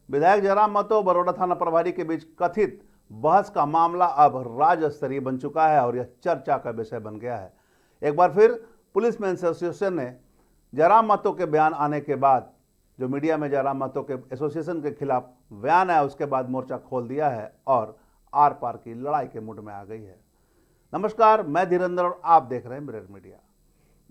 विधायक जयराम महतो और बरौदा थाना प्रभारी के बीच कथित बहस का मामला अब राज्य स्तरीय बन चुका है और यह चर्चा का विषय बन गया है। एक बार फिर पुलिस मेन एसोसिएशन ने जयराम महतो के बयान आने के बाद, जो मीडिया में जयराम महतो के एसोसिएशन के खिलाफ बयान आया, उसके बाद मोर्चा खोल दिया है और आर पार की लड़ाई के मूड में आ गई है। नमस्कार, मैं धीरेन्द्र और आप देख रहे हैं मिरर मीडिया।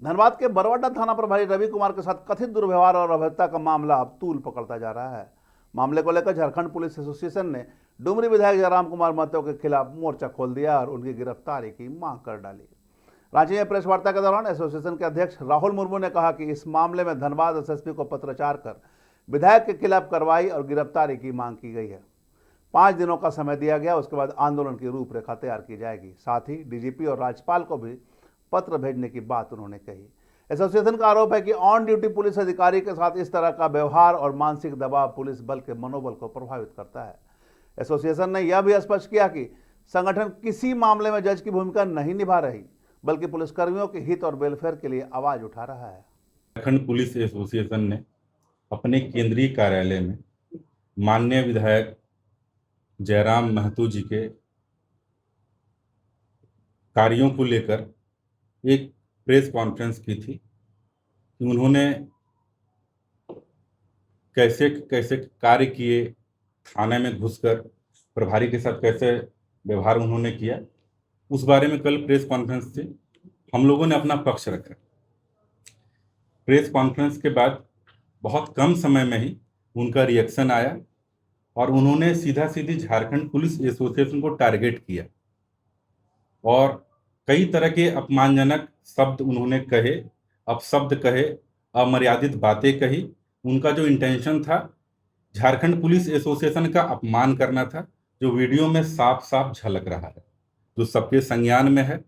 धनबाद के बरौदा थाना प्रभारी रवि कुमार के साथ कथित दुर्व्यवहार और अभद्रता का मामला अब तूल पकड़ता जा रहा है। मामले को लेकर झारखंड पुलिस एसोसिएशन ने डुमरी विधायक जयराम कुमार महतो के खिलाफ मोर्चा खोल दिया और उनकी गिरफ्तारी की मांग कर डाली। रांची में प्रेस वार्ता के दौरान एसोसिएशन के अध्यक्ष राहुल मुर्मू ने कहा कि इस मामले में धनबाद एसएसपी को पत्राचार कर विधायक के खिलाफ कार्रवाई और गिरफ्तारी की मांग की गई है। 5 दिनों का समय दिया गया, उसके बाद आंदोलन की रूपरेखा तैयार की जाएगी। साथ ही डीजीपी और राज्यपाल को भी पत्र भेजने की बात उन्होंने कही। एसोसिएशन का आरोप है कि ऑन ड्यूटी पुलिस अधिकारी के साथ इस तरह का व्यवहार और मानसिक दबाव पुलिस बल के मनोबल को प्रभावित करता है। एसोसिएशन ने यह भी स्पष्ट किया कि संगठन किसी मामले में जज की भूमिका नहीं निभा रही, बल्कि पुलिसकर्मियों के हित और वेलफेयर के लिए आवाज उठा रहा है। झारखंड पुलिस एसोसिएशन ने अपने केंद्रीय कार्यालय में माननीय विधायक जयराम महतो जी के कार्यों को लेकर एक प्रेस कॉन्फ्रेंस की थी कि उन्होंने कैसे कैसे कार्य किए, थाने में घुसकर प्रभारी के साथ कैसे व्यवहार उन्होंने किया, उस बारे में कल प्रेस कॉन्फ्रेंस थी। हम लोगों ने अपना पक्ष रखा। प्रेस कॉन्फ्रेंस के बाद बहुत कम समय में ही उनका रिएक्शन आया और उन्होंने सीधा सीधी झारखंड पुलिस एसोसिएशन को टारगेट किया और कई तरह के अपमानजनक शब्द उन्होंने कहे, अपशब्द कहे, अमर्यादित बातें कही। उनका जो इंटेंशन था झारखंड पुलिस एसोसिएशन का अपमान करना था, जो वीडियो में साफ साफ झलक रहा है, जो सबके संज्ञान में है।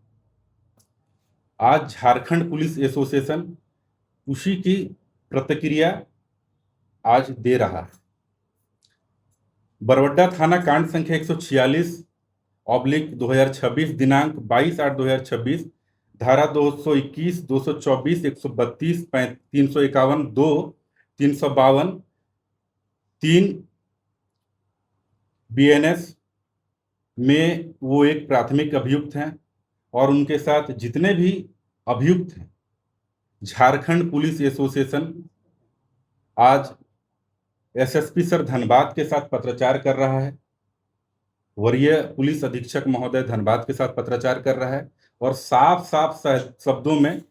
आज झारखंड पुलिस एसोसिएशन उसी की प्रतिक्रिया आज दे रहा है। बरौदा थाना कांड संख्या 146/2026 दिनांक 22/8/2026, धारा 221, 224, 132, 351, 2, 352, 3 BNS में वो एक प्राथमिक अभियुक्त हैं और उनके साथ जितने भी अभियुक्त हैं, झारखंड पुलिस एसोसिएशन आज एसएसपी सर धनबाद के साथ पत्राचार कर रहा है, वरीय पुलिस अधीक्षक महोदय धनबाद के साथ पत्राचार कर रहा है और साफ साफ शब्दों में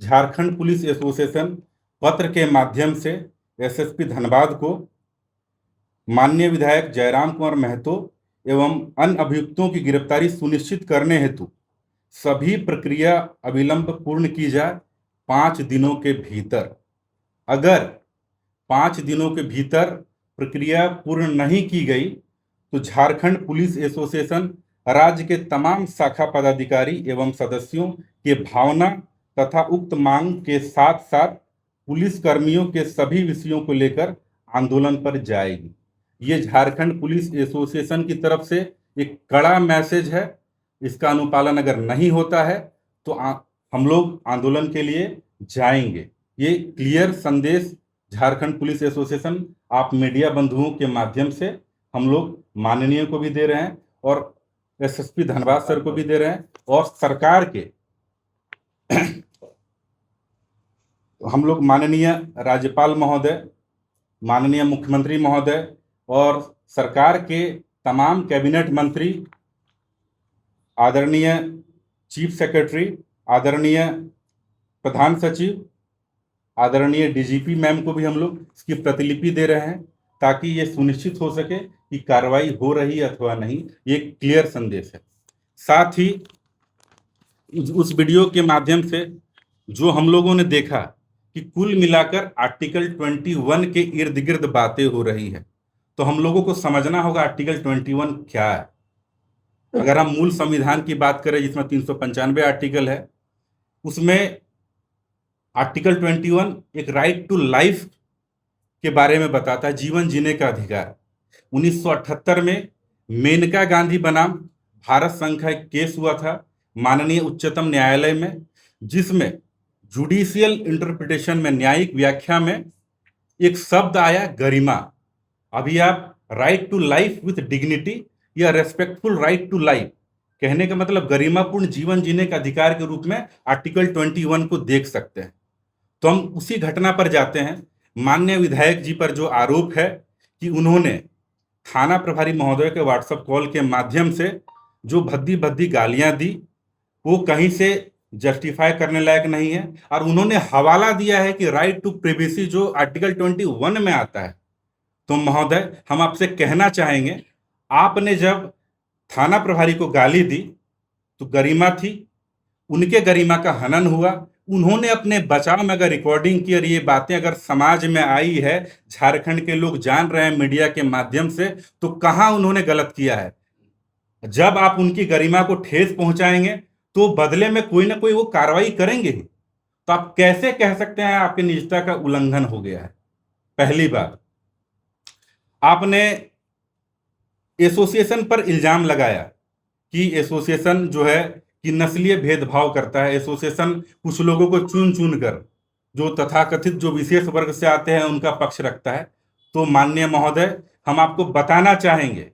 झारखंड पुलिस एसोसिएशन पत्र के माध्यम से एसएसपी धनबाद को माननीय विधायक जयराम कुमार महतो एवं अन्य अभियुक्तों की गिरफ्तारी सुनिश्चित करने हेतु सभी प्रक्रिया अविलंब पूर्ण की जाए 5 दिनों के भीतर। अगर 5 दिनों के भीतर प्रक्रिया पूर्ण नहीं की गई तो झारखंड पुलिस एसोसिएशन राज्य के तमाम शाखा पदाधिकारी एवं सदस्यों के भावना तथा उक्त मांग के साथ साथ पुलिस कर्मियों के सभी विषयों को लेकर आंदोलन पर जाएगी। ये झारखंड पुलिस एसोसिएशन की तरफ से एक कड़ा मैसेज है। इसका अनुपालन अगर नहीं होता है तो हम लोग आंदोलन के लिए जाएंगे। ये क्लियर संदेश झारखंड पुलिस एसोसिएशन आप मीडिया बंधुओं के माध्यम से हम लोग माननीय को भी दे रहे हैं और एसएसपी धनबाद सर को भी दे रहे हैं और सरकार के हम लोग माननीय राज्यपाल महोदय, माननीय मुख्यमंत्री महोदय और सरकार के तमाम कैबिनेट मंत्री, आदरणीय चीफ सेक्रेटरी, आदरणीय प्रधान सचिव, आदरणीय डीजीपी मैम को भी हम लोग इसकी प्रतिलिपि दे रहे हैं ताकि ये सुनिश्चित हो सके कि कार्रवाई हो रही है अथवा नहीं। ये क्लियर संदेश है। साथ ही उस वीडियो के माध्यम से जो हम लोगों ने देखा कि कुल मिलाकर आर्टिकल 21 के इर्द गिर्द बातें हो रही है, तो हम लोगों को समझना होगा आर्टिकल 21 क्या है। अगर हम मूल संविधान की बात करें जिसमें 395 आर्टिकल है, उसमें आर्टिकल 21 एक राइट टू लाइफ के बारे में बताता है, जीवन जीने का अधिकार। 1978 में मेनका गांधी बनाम भारत संघ का एक केस हुआ था माननीय उच्चतम न्यायालय में, जिसमें जुडिशियल इंटरप्रिटेशन में, न्यायिक व्याख्या में एक शब्द आया गरिमा। अभी आप right to life with dignity या रेस्पेक्टफुल राइट टू लाइफ, कहने का मतलब गरिमापूर्ण जीवन जीने का अधिकार के रूप में आर्टिकल 21 को देख सकते हैं। तो हम उसी घटना पर जाते हैं। माननीय विधायक जी पर जो आरोप है कि उन्होंने थाना प्रभारी महोदय के व्हाट्सएप कॉल के माध्यम से जो भद्दी भद्दी गालियां दी, वो कहीं से जस्टिफाई करने लायक नहीं है। और उन्होंने हवाला दिया है कि राइट टू प्रिवेसी जो आर्टिकल 21 में आता है। तो महोदय, हम आपसे कहना चाहेंगे, आपने जब थाना प्रभारी को गाली दी तो गरिमा थी, उनके गरिमा का हनन हुआ। उन्होंने अपने बचाव में अगर रिकॉर्डिंग की और ये बातें अगर समाज में आई है, झारखंड के लोग जान रहे हैं मीडिया के माध्यम से, तो कहां उन्होंने गलत किया है? जब आप उनकी गरिमा को ठेस पहुंचाएंगे तो बदले में कोई ना कोई वो कार्रवाई करेंगे ही। तो आप कैसे कह सकते हैं आपकी निजता का उल्लंघन हो गया है? पहली बात, आपने एसोसिएशन पर इल्जाम लगाया कि एसोसिएशन जो है कि नस्लीय भेदभाव करता है। एसोसिएशन कुछ लोगों को चुन चुन कर, जो तथाकथित जो विशेष वर्ग से आते हैं, उनका पक्ष रखता है। तो माननीय महोदय, हम आपको बताना चाहेंगे,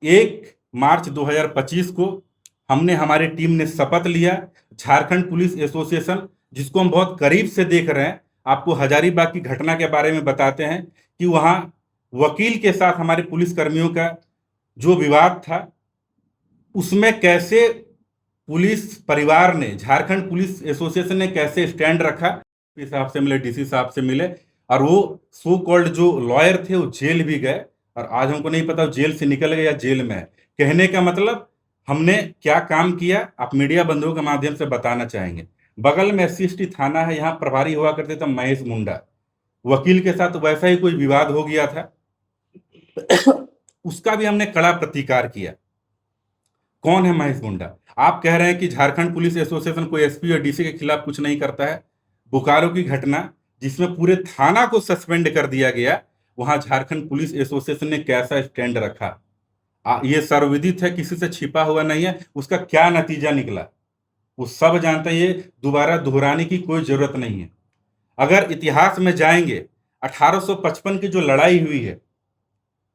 1 मार्च 2025 को हमने, हमारी टीम ने शपथ लिया। झारखंड पुलिस एसोसिएशन, जिसको हम बहुत करीब से देख रहे हैं, आपको हजारीबाग की घटना के बारे में बताते हैं कि वहां वकील के साथ हमारे पुलिस कर्मियों का जो विवाद था, उसमें कैसे पुलिस परिवार ने, झारखंड पुलिस एसोसिएशन ने कैसे स्टैंड रखा। साहब से मिले, डीसी साहब से मिले, और वो सो कॉल्ड जो लॉयर थे वो जेल भी गए, और आज हमको नहीं पता जेल से निकल गए या जेल में है। कहने का मतलब हमने क्या काम किया, आप मीडिया बंधुओं के माध्यम से बताना चाहेंगे। बगल में SC/ST थाना है, यहाँ प्रभारी हुआ करते थे महेश मुंडा। वकील के साथ वैसा ही कोई विवाद हो गया था, उसका भी हमने कड़ा प्रतिकार किया। कौन है महेश मुंडा? आप कह रहे हैं कि झारखंड पुलिस एसोसिएशन कोई SP और DC के खिलाफ कुछ नहीं करता है। बोकारो की घटना, जिसमें पूरे थाना को सस्पेंड कर दिया गया, वहां झारखंड पुलिस एसोसिएशन ने कैसा स्टैंड रखा, ये सर्वविदित है, किसी से छिपा हुआ नहीं है। उसका क्या नतीजा निकला वो सब जानते हैं, ये दोबारा दोहराने की कोई जरूरत नहीं है। अगर इतिहास में जाएंगे, 1855 की जो लड़ाई हुई है,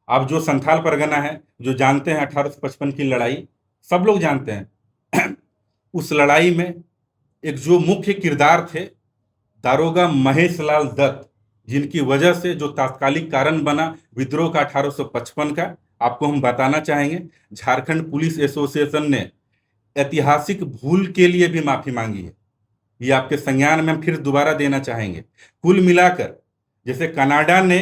अब जो संथाल परगना है, जो जानते हैं 1855 की लड़ाई, सब लोग जानते हैं। उस लड़ाई में एक जो मुख्य किरदार थे, दारोगा महेश लाल दत्त, जिनकी वजह से जो तात्कालिक कारण बना विद्रोह का 1855 का, आपको हम बताना चाहेंगे। झारखंड पुलिस एसोसिएशन ने ऐतिहासिक भूल के लिए भी माफी मांगी है, ये आपके संज्ञान में हम फिर दोबारा देना चाहेंगे। कुल मिलाकर, जैसे कनाडा ने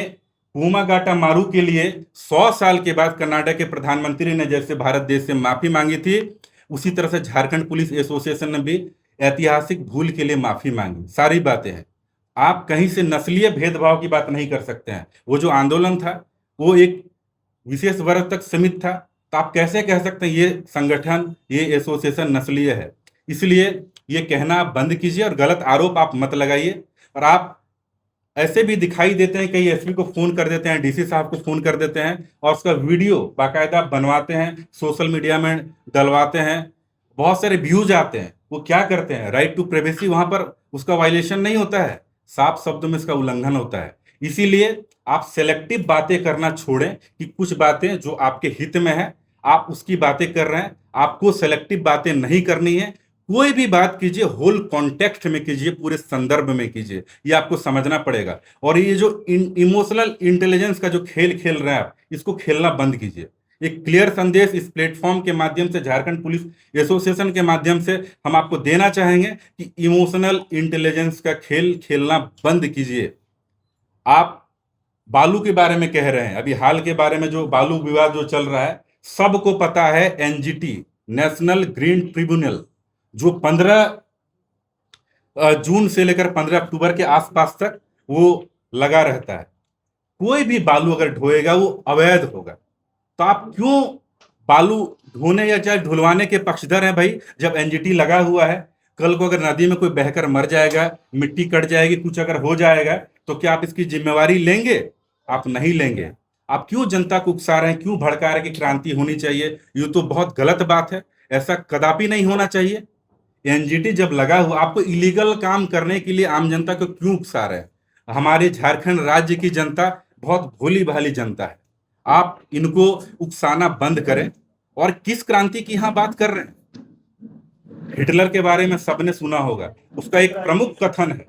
पूमागाटा मारू के लिए 100 साल के बाद कनाडा के प्रधानमंत्री ने जैसे भारत देश से माफी मांगी थी, उसी तरह से झारखंड पुलिस एसोसिएशन ने भी ऐतिहासिक भूल के लिए माफी मांगी। सारी बातें हैं। आप कहीं से नस्लीय भेदभाव की बात नहीं कर सकते हैं। वो जो आंदोलन था वो एक विशेष वर्ग तक सीमित था, तो आप कैसे कह सकते हैं ये संगठन, ये एसोसिएशन नस्लीय है? इसलिए ये कहना आप बंद कीजिए और गलत आरोप आप मत लगाइए। और आप ऐसे भी दिखाई देते हैं, कई SP को फोन कर देते हैं, DC साहब को फोन कर देते हैं, और उसका वीडियो बाकायदा बनवाते हैं, सोशल मीडिया में डलवाते हैं, बहुत सारे व्यूज आते हैं। वो क्या करते हैं, राइट टू प्राइवेसी वहां पर उसका वायलेशन नहीं होता है, साफ शब्दों में इसका उल्लंघन होता है। इसीलिए आप सेलेक्टिव बातें करना छोड़ें कि कुछ बातें जो आपके हित में है आप उसकी बातें कर रहे हैं, आपको सेलेक्टिव बातें नहीं करनी है। कोई भी बात कीजिए होल कॉन्टेक्स्ट में कीजिए, पूरे संदर्भ में कीजिए, ये आपको समझना पड़ेगा। और ये जो इमोशनल इंटेलिजेंस का जो खेल खेल रहे हैं आप, इसको खेलना बंद कीजिए। एक क्लियर संदेश इस प्लेटफॉर्म के माध्यम से, झारखंड पुलिस एसोसिएशन के माध्यम से हम आपको देना चाहेंगे कि इमोशनल इंटेलिजेंस का खेल खेलना बंद कीजिए। आप बालू के बारे में कह रहे हैं, अभी हाल के बारे में जो बालू विवाद जो चल रहा है, सबको पता है NGT, नेशनल ग्रीन ट्रिब्यूनल, जो 15 जून से लेकर 15 अक्टूबर के आसपास तक वो लगा रहता है। कोई भी बालू अगर ढोएगा वो अवैध होगा। तो आप क्यों बालू ढोने या चाहे ढुलवाने के पक्षधर हैं भाई? जब NGT लगा हुआ है, कल को अगर नदी में कोई बहकर मर जाएगा, मिट्टी कट जाएगी, कुछ अगर हो जाएगा, तो क्या आप इसकी जिम्मेवारी लेंगे? आप नहीं लेंगे। आप क्यों जनता को उकसा रहे हैं, क्यों भड़का रहे हैं कि क्रांति होनी चाहिए? ये तो बहुत गलत बात है, ऐसा कदापि नहीं होना चाहिए। NGT जब लगा हुआ, आपको इलीगल काम करने के लिए आम जनता को क्यों उकसा रहे हैं? हमारे झारखंड राज्य की जनता बहुत भोली भाली जनता है, आप इनको उकसाना बंद करें। और किस क्रांति की यहां बात कर रहे हैं? हिटलर के बारे में सबने सुना होगा, उसका एक प्रमुख कथन है,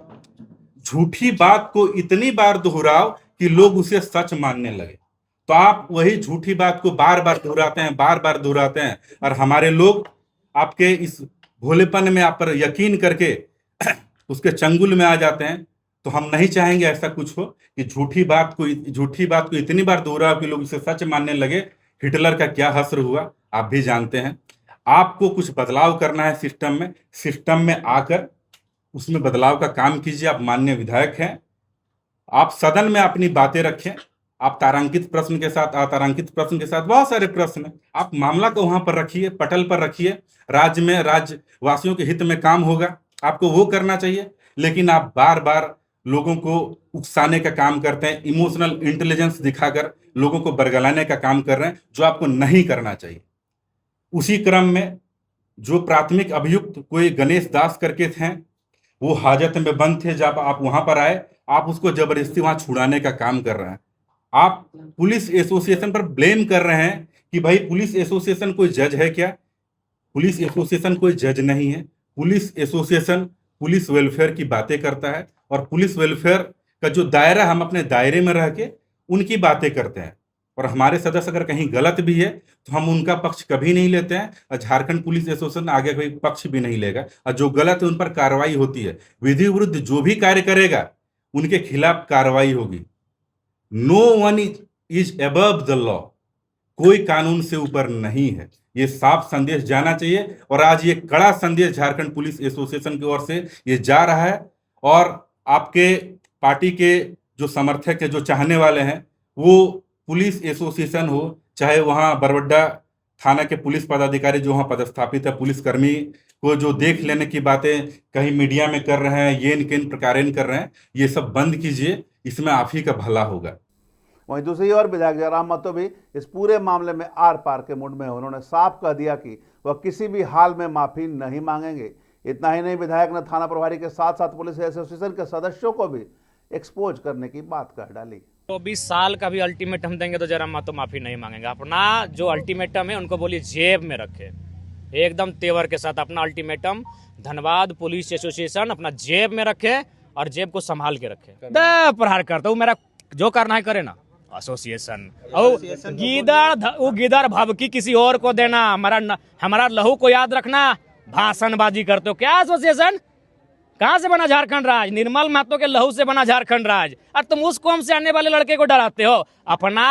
झूठी बात को इतनी बार दोहराओ कि लोग उसे सच मानने लगे। तो आप वही झूठी बात को बार बार दोहराते हैं, बार बार दोहराते हैं, और हमारे लोग आपके इस भोलेपन में आप पर यकीन करके उसके चंगुल में आ जाते हैं। तो हम नहीं चाहेंगे ऐसा कुछ हो कि झूठी बात को इतनी बार दोहराओ कि लोग इसे सच मानने लगे। हिटलर का क्या हश्र हुआ आप भी जानते हैं। आपको कुछ बदलाव करना है सिस्टम में आकर उसमें बदलाव का काम कीजिए। आप माननीय विधायक हैं, आप सदन में अपनी बातें रखें। आप तारांकित प्रश्न के साथ अतारांकित प्रश्न के साथ बहुत सारे प्रश्न हैं, आप मामला को वहां पर रखिए, पटल पर रखिए। राज्य में राज्यवासियों के हित में काम होगा, आपको वो करना चाहिए। लेकिन आप बार बार लोगों को उकसाने का काम करते हैं, इमोशनल इंटेलिजेंस दिखाकर लोगों को बरगलाने का काम कर रहे हैं, जो आपको नहीं करना चाहिए। उसी क्रम में जो प्राथमिक अभियुक्त कोई गणेश दास करके थे, वो हाजत में बंद थे। जब आप वहां पर आए, आप उसको जबरदस्ती वहां छुड़ाने का काम कर रहे हैं। आप पुलिस एसोसिएशन पर ब्लेम कर रहे हैं कि भाई पुलिस एसोसिएशन कोई जज है क्या? पुलिस एसोसिएशन कोई जज नहीं है। पुलिस एसोसिएशन पुलिस वेलफेयर की बातें करता है, और पुलिस वेलफेयर का जो दायरा, हम अपने दायरे में रह के उनकी बातें करते हैं। और हमारे सदस्य अगर कहीं गलत भी है तो हम उनका पक्ष कभी नहीं लेते हैं, और झारखंड पुलिस एसोसिएशन आगे कोई पक्ष भी नहीं लेगा। और जो गलत है उन पर कार्रवाई होती है। विधि विरुद्ध जो भी कार्य करेगा उनके खिलाफ कार्रवाई होगी। No one is above the law, कोई कानून से ऊपर नहीं है। ये साफ संदेश जाना चाहिए, और आज ये कड़ा संदेश झारखंड पुलिस एसोसिएशन की ओर से ये जा रहा है। और आपके पार्टी के जो समर्थक है, जो चाहने वाले हैं, वो पुलिस एसोसिएशन हो, चाहे वहां बरबड्डा थाना के पुलिस पदाधिकारी जो वहां पदस्थापित है, पुलिसकर्मी को जो देख लेने की बातें कहीं मीडिया में कर रहे हैं, ये किन प्रकार कर रहे हैं, ये सब बंद कीजिए। इसमें आप ही का भला होगा। वहीं दूसरी ओर विधायक जयराम महतो भी इस पूरे मामले में आर पार के मूड में है। उन्होंने साफ कह दिया कि वह किसी भी हाल में माफी नहीं मांगेंगे। इतना ही नहीं, विधायक ने थाना प्रभारी के साथ साथ पुलिस एसोसिएशन के सदस्यों को भी एक्सपोज करने की बात कह डाली। 24 साल का भी अल्टीमेटम देंगे तो जयराम महतो माफी नहीं मांगेंगे। अपना जो अल्टीमेटम है उनको बोलिए जेब में रखे, एकदम तेवर के साथ अपना अल्टीमेटम धनबाद पुलिस एसोसिएशन अपना जेब में रखे और जेब को संभाल के रखे। प्रहार करता हूँ, मेरा जो करना है करे ना। एसोसिएशन वो गिदड़ भभकी किसी और को देना, हमारा लहू को याद रखना। भाषणबाजी करते हो क्या? एसोसिएशन कहाँ से बना झारखंड राज्य? निर्मल महतो के लहू से बना झारखंड राज्य, और तुम उस कौम से आने वाले लड़के को डराते हो। अपना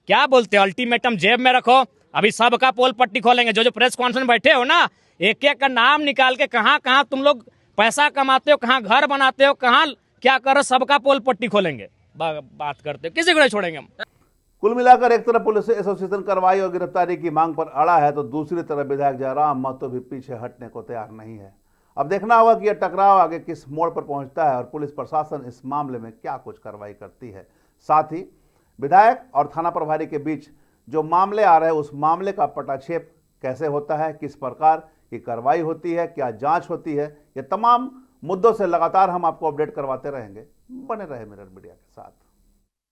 क्या बोलते हो, अल्टीमेटम जेब में रखो। अभी सबका पोल पट्टी खोलेंगे। जो प्रेस कॉन्फ्रेंस बैठे हो ना, एक एक का नाम निकाल के कहाँ कहाँ तुम लोग पैसा कमाते हो, कहाँ घर बनाते हो, कहाँ क्या करो, सबका पोल पट्टी खोलेंगे। बात करते हो, किसी को नहीं छोड़ेंगे हम। कुल मिलाकर एक तरफ पुलिस एसोसिएशन कार्रवाई और गिरफ्तारी की मांग पर अड़ा है, तो दूसरी तरफ विधायक जयराम महतो भी पीछे हटने को तैयार नहीं है। अब देखना होगा कि यह टकराव आगे किस मोड़ पर पहुंचता है और पुलिस प्रशासन इस मामले में क्या कुछ कार्रवाई करती है। साथ ही विधायक और थाना प्रभारी के बीच जो मामले आ रहे हैं, उस मामले का पटाक्षेप कैसे होता है, किस प्रकार की कार्रवाई होती है, क्या जांच होती है, ये तमाम मुद्दों से लगातार हम आपको अपडेट करवाते रहेंगे। बने रहे मिरर मीडिया के साथ।